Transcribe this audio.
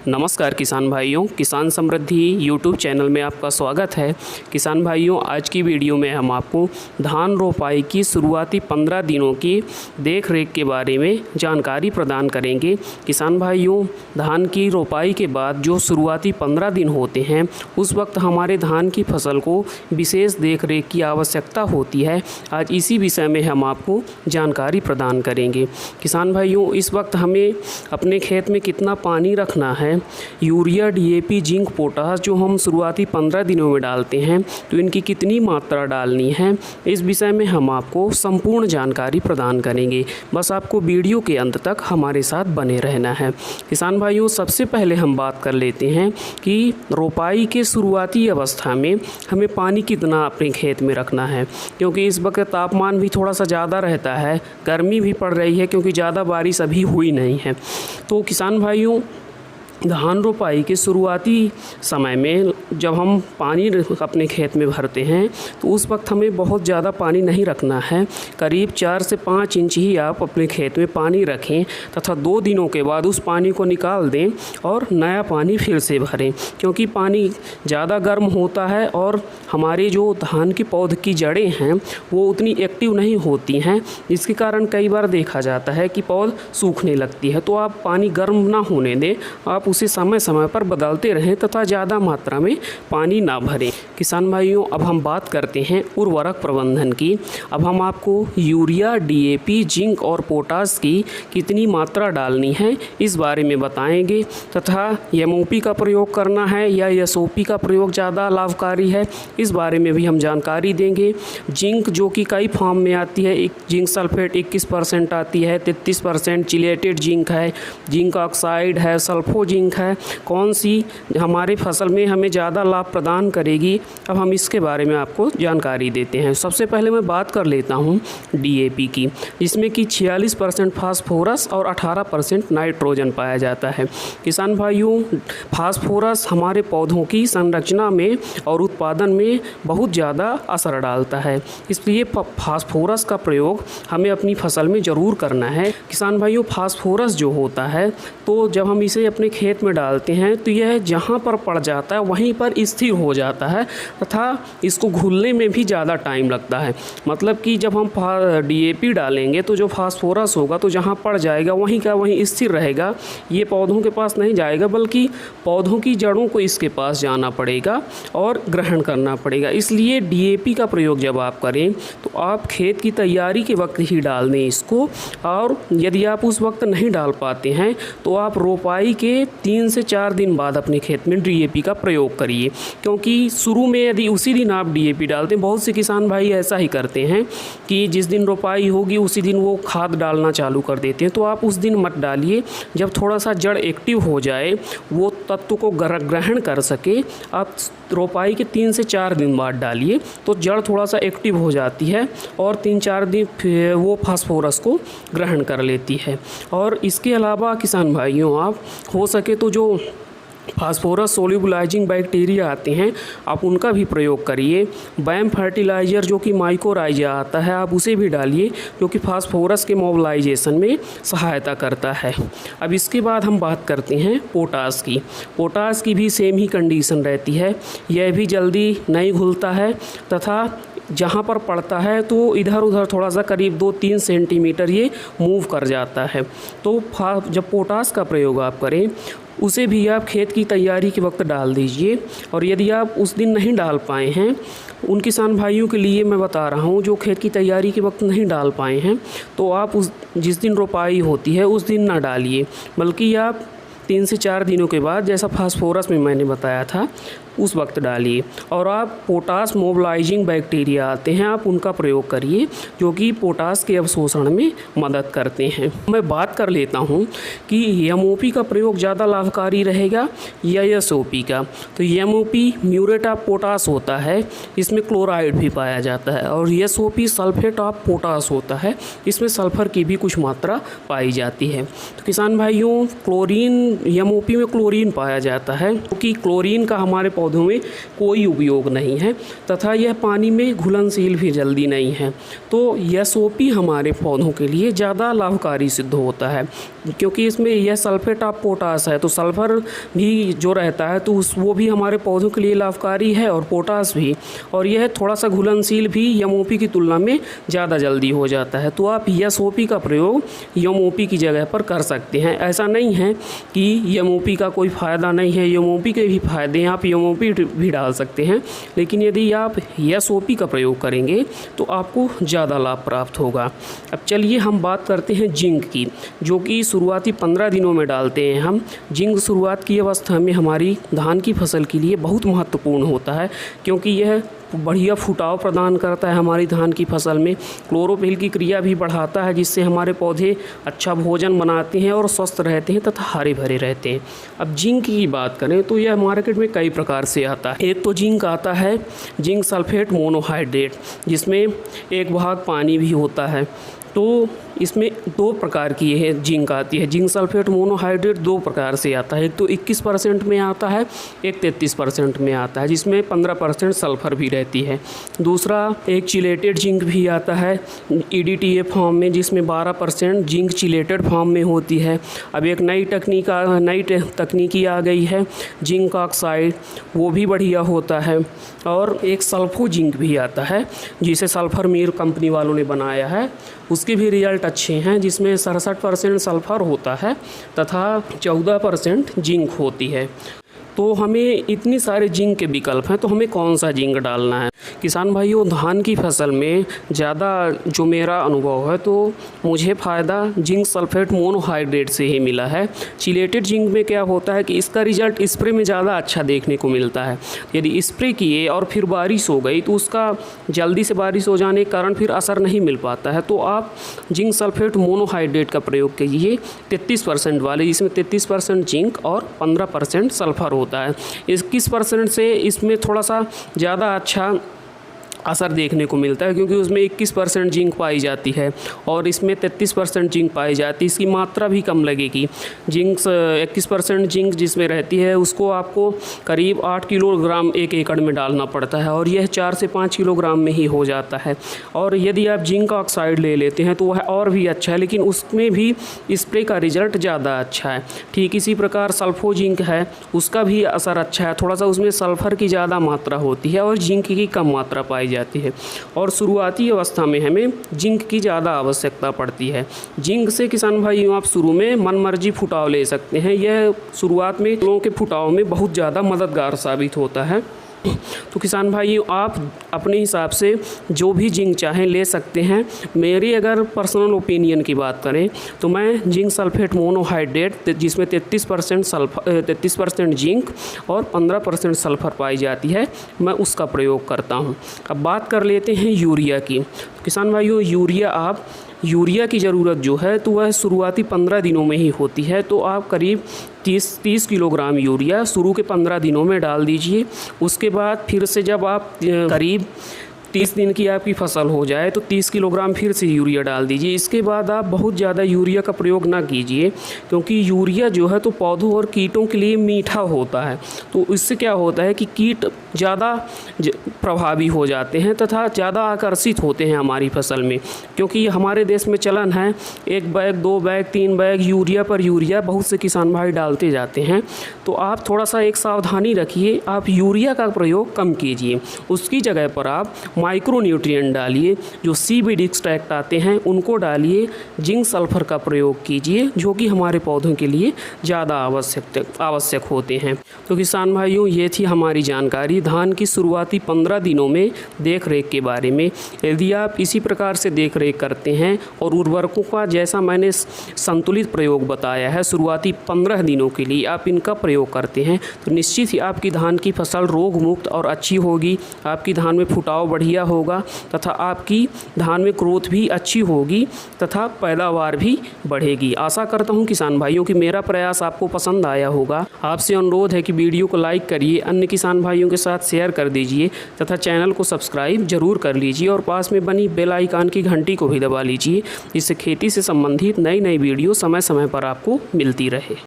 नमस्कार किसान भाइयों, किसान समृद्धि यूट्यूब चैनल में आपका स्वागत है। किसान भाइयों, आज की वीडियो में हम आपको धान रोपाई की शुरुआती 15 दिनों की देख रेख के बारे में जानकारी प्रदान करेंगे। किसान भाइयों, धान की रोपाई के बाद जो शुरुआती 15 दिन होते हैं उस वक्त हमारे धान की फसल को विशेष देख रेख की आवश्यकता होती है। आज इसी विषय में हम आपको जानकारी प्रदान करेंगे। किसान भाइयों, इस वक्त हमें अपने खेत में कितना पानी रखना है, यूरिया, डीएपी, जिंक, पोटास जो हम शुरुआती 15 दिनों में डालते हैं तो इनकी कितनी मात्रा डालनी है, इस विषय में हम आपको संपूर्ण जानकारी प्रदान करेंगे। बस आपको वीडियो के अंत तक हमारे साथ बने रहना है। किसान भाइयों, सबसे पहले हम बात कर लेते हैं कि रोपाई के शुरुआती अवस्था में हमें पानी कितना अपने खेत में रखना है, क्योंकि इस वक्त तापमान भी थोड़ा सा ज़्यादा रहता है, गर्मी भी पड़ रही है क्योंकि ज़्यादा बारिश अभी हुई नहीं है। तो किसान भाइयों, धान रोपाई के शुरुआती समय में जब हम पानी अपने खेत में भरते हैं तो उस वक्त हमें बहुत ज़्यादा पानी नहीं रखना है। करीब 4 से 5 इंच ही आप अपने खेत में पानी रखें तथा 2 दिनों के बाद उस पानी को निकाल दें और नया पानी फिर से भरें, क्योंकि पानी ज़्यादा गर्म होता है और हमारे जो धान के पौधे की जड़ें हैं वो उतनी एक्टिव नहीं होती हैं, जिसके कारण कई बार देखा जाता है कि पौध सूखने लगती है। तो आप पानी गर्म ना होने दें, आप उसे समय समय पर बदलते रहें तथा ज़्यादा मात्रा में पानी ना भरें। किसान भाइयों, अब हम बात करते हैं उर्वरक प्रबंधन की। अब हम आपको यूरिया, डीएपी, जिंक और पोटास की कितनी मात्रा डालनी है इस बारे में बताएंगे तथा एमओपी का प्रयोग करना है या एसओपी का प्रयोग ज़्यादा लाभकारी है, इस बारे में भी हम जानकारी देंगे। जिंक जो कि कई फॉर्म में आती है, एक जिंक सल्फेट 21% आती है, 33% चिलेटेड जिंक है, जिंक ऑक्साइड है, सल्फो जिंक है, कौन सी हमारे फसल में हमें ज़्यादा लाभ प्रदान करेगी, अब हम इसके बारे में आपको जानकारी देते हैं। सबसे पहले मैं बात कर लेता हूँ डीएपी की, जिसमें कि 46% फास्फोरस और 18% नाइट्रोजन पाया जाता है। किसान भाइयों, फास्फोरस हमारे पौधों की संरचना में और उत्पादन में बहुत ज़्यादा असर डालता है, इसलिए फास्फोरस का प्रयोग हमें अपनी फसल में ज़रूर करना है। किसान भाइयों, फास्फोरस जो होता है तो जब हम इसे अपने खेत में डालते हैं तो यह जहाँ पर पड़ जाता है वहीं पर स्थिर हो जाता है तथा इसको घुलने में भी ज़्यादा टाइम लगता है। मतलब कि जब हम डीएपी डालेंगे तो जो फास्फोरस होगा तो जहाँ पड़ जाएगा वहीं का वहीं स्थिर रहेगा, ये पौधों के पास नहीं जाएगा बल्कि पौधों की जड़ों को इसके पास जाना पड़ेगा और ग्रहण करना पड़ेगा। इसलिए डीएपी का प्रयोग जब आप करें तो आप खेत की तैयारी के वक्त ही डाल दें इसको, और यदि आप उस वक्त नहीं डाल पाते हैं तो आप रोपाई के 3 से 4 दिन बाद अपने खेत में डीएपी का प्रयोग करिए, क्योंकि शुरू में यदि उसी दिन आप डीएपी डालते हैं, बहुत से किसान भाई ऐसा ही करते हैं कि जिस दिन रोपाई होगी उसी दिन वो खाद डालना चालू कर देते हैं, तो आप उस दिन मत डालिए। जब थोड़ा सा जड़ एक्टिव हो जाए, वो तत्व को ग्रहण कर सके, आप रोपाई के 3 से 4 दिन बाद डालिए, तो जड़ थोड़ा सा एक्टिव हो जाती है और 3-4 दिन वो फास्फोरस को ग्रहण कर लेती है। और इसके अलावा किसान भाइयों, आप हो सके तो जो फास्फोरस सोल्यूबलाइजिंग बैक्टीरिया आते हैं आप उनका भी प्रयोग करिए। बैम फर्टिलाइज़र जो कि माइकोराइजा आता है आप उसे भी डालिए, जो कि फास्फोरस के मोबिलाइजेशन में सहायता करता है। अब इसके बाद हम बात करते हैं पोटास की। पोटास की भी सेम ही कंडीशन रहती है, यह भी जल्दी नहीं घुलता है तथा जहाँ पर पड़ता है तो इधर उधर थोड़ा सा करीब 2-3 सेंटीमीटर ये मूव कर जाता है। तो जब पोटास का प्रयोग आप करें उसे भी आप खेत की तैयारी के वक्त डाल दीजिए। और यदि आप उस दिन नहीं डाल पाए हैं, उन किसान भाइयों के लिए मैं बता रहा हूँ जो खेत की तैयारी के वक्त नहीं डाल पाए हैं, तो आप जिस दिन रोपाई होती है उस दिन ना डालिए, बल्कि आप 3 से 4 दिनों के बाद, जैसा फास्फोरस में मैंने बताया था, उस वक्त डालिए। और आप पोटास मोबिलाइजिंग बैक्टीरिया आते हैं आप उनका प्रयोग करिए, जो कि पोटास के अवशोषण में मदद करते हैं। मैं बात कर लेता हूं कि एमओपी का प्रयोग ज़्यादा लाभकारी रहेगा या एसओपी का। तो एमओपी म्यूरेट ऑफ पोटास होता है, इसमें क्लोराइड भी पाया जाता है, और एसओपी सल्फेट ऑफ पोटास होता है, इसमें सल्फर की भी कुछ मात्रा पाई जाती है। तो किसान भाइयों, क्लोरीन एमओपी में क्लोरीन पाया जाता है, क्योंकि क्लोरीन का हमारे पौधों में कोई उपयोग नहीं है तथा यह पानी में घुलनशील भी जल्दी नहीं है। तो एसओपी हमारे पौधों के लिए ज़्यादा लाभकारी सिद्ध होता है, क्योंकि इसमें यह सल्फेट ऑफ पोटास है, तो सल्फ़र भी जो रहता है तो वो भी हमारे पौधों के लिए लाभकारी है और पोटास भी, और यह थोड़ा सा घुलनशील भी एमओपी की तुलना में ज़्यादा जल्दी हो जाता है। तो आप एसओपी का प्रयोग एमओपी की जगह पर कर सकते हैं। ऐसा नहीं है कि एमओपी का कोई फ़ायदा नहीं है, एमओपी के भी फ़ायदे हैं, आप एमओपी भी डाल सकते हैं, लेकिन यदि आप एसओपी का प्रयोग करेंगे तो आपको ज़्यादा लाभ प्राप्त होगा। अब चलिए हम बात करते हैं जिंक की, जो कि शुरुआती 15 दिनों में डालते हैं हम। जिंक शुरुआत की अवस्था में हमारी धान की फसल के लिए बहुत महत्वपूर्ण होता है, क्योंकि यह बढ़िया फुटाव प्रदान करता है हमारी धान की फसल में, क्लोरोफिल की क्रिया भी बढ़ाता है, जिससे हमारे पौधे अच्छा भोजन बनाते हैं और स्वस्थ रहते हैं तथा हरे भरे रहते हैं। अब जिंक की बात करें तो यह मार्केट में कई प्रकार से आता है। एक तो जिंक आता है जिंक सल्फेट मोनोहाइड्रेट, जिसमें एक भाग पानी भी होता है। तो इसमें 2 प्रकार की है जिंक आती है। जिंक सल्फेट मोनोहाइड्रेट 2 प्रकार से आता है, एक तो 21% में आता है, एक 33% में आता है, जिसमें 15% सल्फर भी रहती है। दूसरा एक चिलेटेड जिंक भी आता है EDTA फॉर्म में, जिसमें 12% जिंक चिलेटेड फॉर्म में होती है। अब एक नई तकनीकी आ गई है जिंक ऑक्साइड, वो भी बढ़िया होता है। और एक सल्फो जिंक भी आता है, जिसे सल्फर मीर कंपनी वालों ने बनाया है, उसके भी रिजल्ट अच्छे हैं, जिसमें 67% सल्फ़र होता है तथा 14% जिंक होती है। तो हमें इतनी सारे जिंक के विकल्प हैं, तो हमें कौन सा जिंक डालना है? किसान भाइयों, धान की फसल में ज़्यादा जो मेरा अनुभव है तो मुझे फ़ायदा जिंक सल्फेट मोनोहाइड्रेट से ही मिला है। चिलेटेड जिंक में क्या होता है कि इसका रिजल्ट स्प्रे में ज़्यादा अच्छा देखने को मिलता है। यदि स्प्रे किए और फिर बारिश हो गई तो उसका जल्दी से बारिश हो जाने के कारण फिर असर नहीं मिल पाता है। तो आप जिंक सल्फेट मोनोहाइड्रेट का प्रयोग कीजिए 33% वाले, जिसमें 33% जिंक और 15% सल्फर होता है। 21% से इसमें थोड़ा सा ज़्यादा अच्छा असर देखने को मिलता है, क्योंकि उसमें 21% जिंक पाई जाती है और इसमें 33% जिंक पाई जाती है। इसकी मात्रा भी कम लगेगी। जिंक 21% जिंक जिसमें रहती है उसको आपको करीब 8 किलोग्राम 1 एकड़ में डालना पड़ता है, और यह 4 से 5 किलोग्राम में ही हो जाता है। और यदि आप जिंक ऑक्साइड ले लेते हैं तो वह और भी अच्छा है, लेकिन उसमें भी स्प्रे का रिजल्ट ज़्यादा अच्छा है। ठीक इसी प्रकार सल्फो जिंक है, उसका भी असर अच्छा है, थोड़ा सा उसमें सल्फ़र की ज़्यादा मात्रा होती है और जिंक की कम मात्रा पाई जाती है। और शुरुआती अवस्था में हमें जिंक की ज़्यादा आवश्यकता पड़ती है। जिंक से किसान भाइयों आप शुरू में मनमर्जी फुटाव ले सकते हैं। यह शुरुआत में फूलों के फुटाव में बहुत ज़्यादा मददगार साबित होता है। तो किसान भाइयों, आप अपने हिसाब से जो भी जिंक चाहें ले सकते हैं। मेरी अगर पर्सनल ओपिनियन की बात करें तो मैं जिंक सल्फेट मोनोहाइड्रेट, जिसमें 33% जिंक और 15% सल्फ़र पाई जाती है, मैं उसका प्रयोग करता हूं। अब बात कर लेते हैं यूरिया की। तो किसान भाइयों, यूरिया की ज़रूरत जो है तो वह शुरुआती 15 दिनों में ही होती है। तो आप करीब 30 किलोग्राम यूरिया शुरू के 15 दिनों में डाल दीजिए। उसके बाद फिर से जब आप करीब 30 दिन की आपकी फसल हो जाए तो 30 किलोग्राम फिर से यूरिया डाल दीजिए। इसके बाद आप बहुत ज़्यादा यूरिया का प्रयोग ना कीजिए, क्योंकि यूरिया जो है तो पौधों और कीटों के लिए मीठा होता है। तो इससे क्या होता है कि कीट ज़्यादा प्रभावी हो जाते हैं तथा ज़्यादा आकर्षित होते हैं हमारी फसल में, क्योंकि हमारे देश में चलन है 1 बैग 2 बैग 3 बैग यूरिया पर यूरिया बहुत से किसान भाई डालते जाते हैं। तो आप थोड़ा सा एक सावधानी रखिए, आप यूरिया का प्रयोग कम कीजिए। उसकी जगह पर आप माइक्रो न्यूट्रिएंट डालिए, जो सीवीड एक्सट्रैक्ट आते हैं उनको डालिए। जिंक सल्फर का प्रयोग कीजिए, जो कि हमारे पौधों के लिए ज़्यादा आवश्यक होते हैं। तो किसान भाइयों, ये थी हमारी जानकारी धान की शुरुआती 15 दिनों में देख रेख के बारे में। यदि आप इसी प्रकार से देख रेख करते हैं और उर्वरकों का जैसा मैंने संतुलित प्रयोग बताया है शुरुआती 15 दिनों के लिए आप इनका प्रयोग करते हैं, तो निश्चित ही आपकी धान की फसल रोग मुक्त और अच्छी होगी। आपकी धान में फुटाव बढ़िया होगा तथा आपकी धान में ग्रोथ भी अच्छी होगी तथा पैदावार भी बढ़ेगी। आशा करता हूं किसान भाइयों कि मेरा प्रयास आपको पसंद आया होगा। आपसे अनुरोध है कि वीडियो को लाइक करिए, अन्य किसान भाइयों के साथ शेयर कर दीजिए तथा चैनल को सब्सक्राइब जरूर कर लीजिए और पास में बनी बेल आइकन की घंटी को भी दबा लीजिए, जिससे खेती से संबंधित नई वीडियो समय समय पर आपको मिलती रहे।